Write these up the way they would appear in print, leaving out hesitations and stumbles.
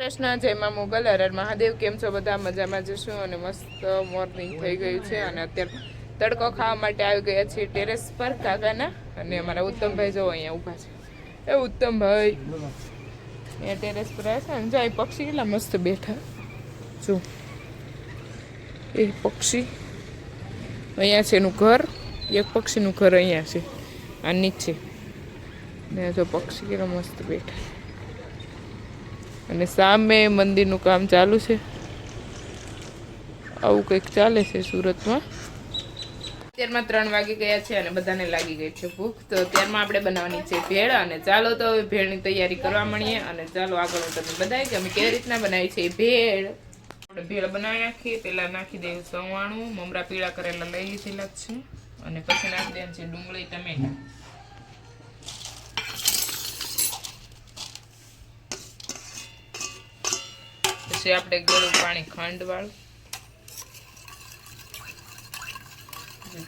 કૃષ્ણ, જય મા મોગલ, હર હર મહાદેવ. કેમ છો બધા? મજામાં જશું. અને મસ્ત મોર્નિંગ થઈ ગયું છે અને અત્યારે તડકો ખાવા માટે આવી ગયા છીએ ટેરેસ પર કાકાના. અને અમારા ઉત્તમભાઈ જો અહીંયા ઊભા છે. એ ઉત્તમભાઈ અહીંયા ટેરેસ પર આવ્યા છે ને જાય પક્ષી કેટલા મસ્ત બેઠા. જો એ પક્ષી અહીંયા છે એનું ઘર. એક પક્ષીનું ઘર અહીંયા છે આ નીચે. ને જો પક્ષી કેટલા મસ્ત બેઠા. અને સામે મંદિરનું કામ ચાલુ છે. આવું કંઈક ચાલે છે સુરતમાં. અત્યારમાં 3 વાગી ગયા છે અને બધાને લાગી ગઈ છે ભૂખ. તો અત્યારમાં આપણે બનાવવાની છે ભેળ. અને ચાલો તો હવે ભેળની તૈયારી કરવા મળીએ. અને ચાલો આગળ હું તમને બતાવી કે અમે કેવી રીતના બનાવી છે ભેળ. આપણે ભેળ બનાવી નાખીએ. પહેલાં નાખી દઈએ સવાણું, મમરા પીળા કરેલા લઈ લીધેલા છે. અને પછી નાખી દે છે ડુંગળી, ટમેટા. પછી આપણે ગળું પાણી ખાંડ વાળું.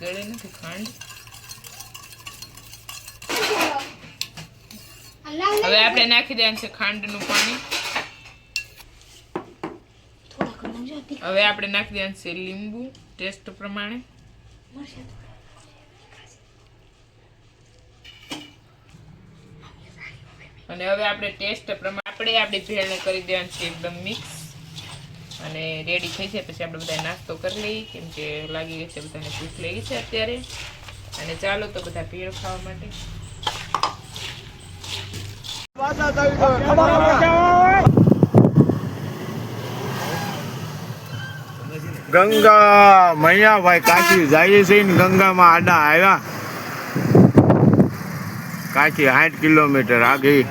ગળે નથી ખાંડ. હવે આપણે નાખી દેવાનું છે ખાંડનું પાણી. હવે આપણે નાખી દેવાનું છે લીંબુ ટેસ્ટ પ્રમાણે. અને હવે આપણે ટેસ્ટ પ્રમાણે આપણી ભેળને કરી દેવાનું છે એકદમ મિક્સ. અને રેડી થઈ જાય પછી આપણે બધા નાસ્તો કરી લઈએ, કેમ કે લાગી ગઈ છે બધાને ભૂખ લાગી છે અત્યારે. અને ચાલો તો બધા ભેળ ખાવા માટે. ગંગા મૈયા ભાઈ કાશી જાય છે ને ગંગામાં આડા આવ્યા. કાશી 60 કિલોમીટર આગળ.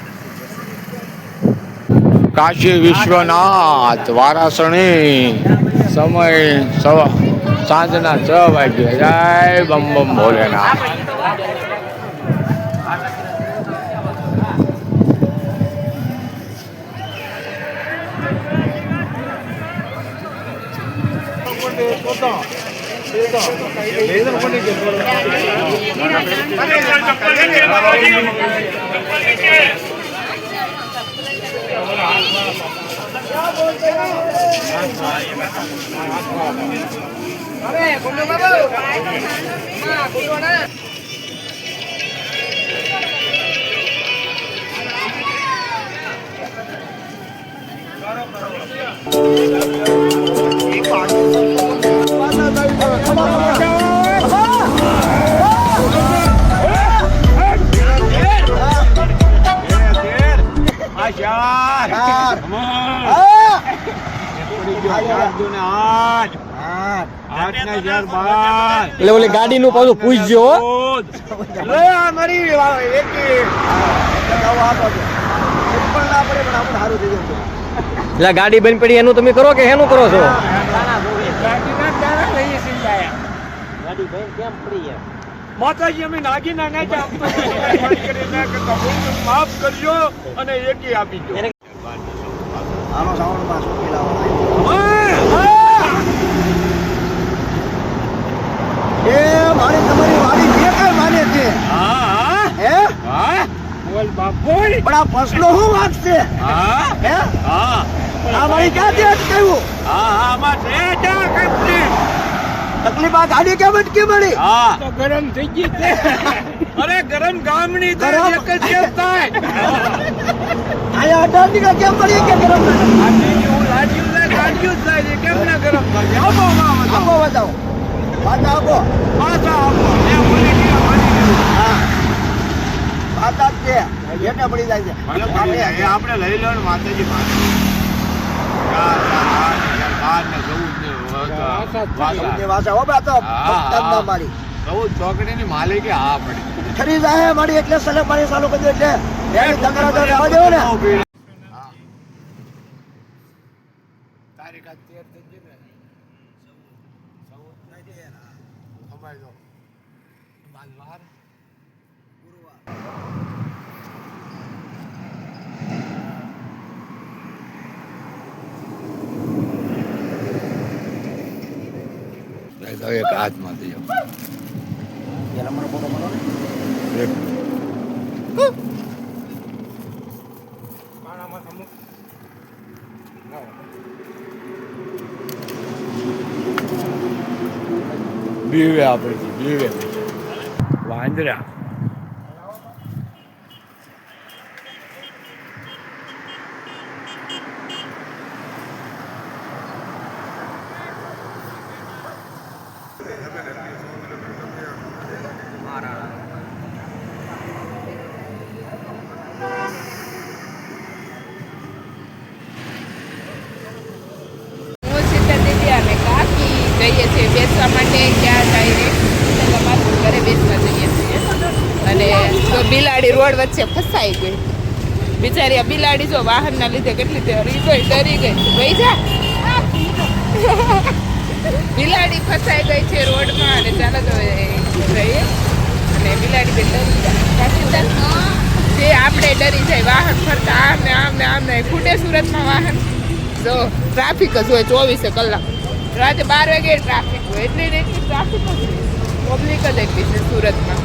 કાશી વિશ્વનાથ વારાણસી. સમય સાંજના 6 વાગ્યા. જય બમ બમ ભોલેનાથ. એટલે ઓલી ગાડી નું પાછું પૂછજો. એટલે ગાડી બંધ પડી એનું તમે કરો કે એનું કરો છો? માતાજી અમે નાગી ના માફ કરજો અને એકી આપી દો. મારી તમારી વાડી જે કઈ માને છે. પણ આ ફસલો શું વાત છે? આ મારી ક્યાંથી અટકાવ્યું? તકલીફ આ ગાડી કેમ અટકી મળી? તો ગરમ થઈ ગઈ છે. અરે ગરમ ગામની તો એક જ કેમ થાય. આયા અડાડી કેમ પડી કે ગરમ લાગ્યું થાય કેમ ના ગરમ થાય? આપો બતાવો. પાછા આપો. પાછા છે એને પડી જાય છે. આપણે લઈ લો માતાજી ચોકડી ની માલિકી હા પડી ખરી જાય મારી એટલે સલે મારી સાલો કદું એટલે દેવો ને. તારીખ 13 એક હાથમાંથી બીવે આપણે બીવે વાંદરા હું શીતલ દીદી અને કાકી જઈએ છીએ બેસવા માટે ક્યાં ડાયરેક્ટ પાછું ઘરે બેસવા જઈએ છીએ અને તો બિલાડી રોડ વચ્ચે ફસાઈ ગઈ બિચારી આ બિલાડી જો વાહનના લીધે કેટલી ડરી ગઈ વહી જા બિલાડી ફસાઈ ગઈ છે રોડમાં અને ચાલો તો જઈએ અને બિલાડી બે ડરી જાય જે આપણે ડરી જાય વાહન ફરતા આમ ને આમ ને આમ ને ખૂટે સુરતમાં વાહન જો ટ્રાફિક જ હોય 24 કલાક રાતે 12 વાગે ટ્રાફિક હોય એટલી ટ્રાફિક જ પબ્લિક જ એટલી છે સુરતમાં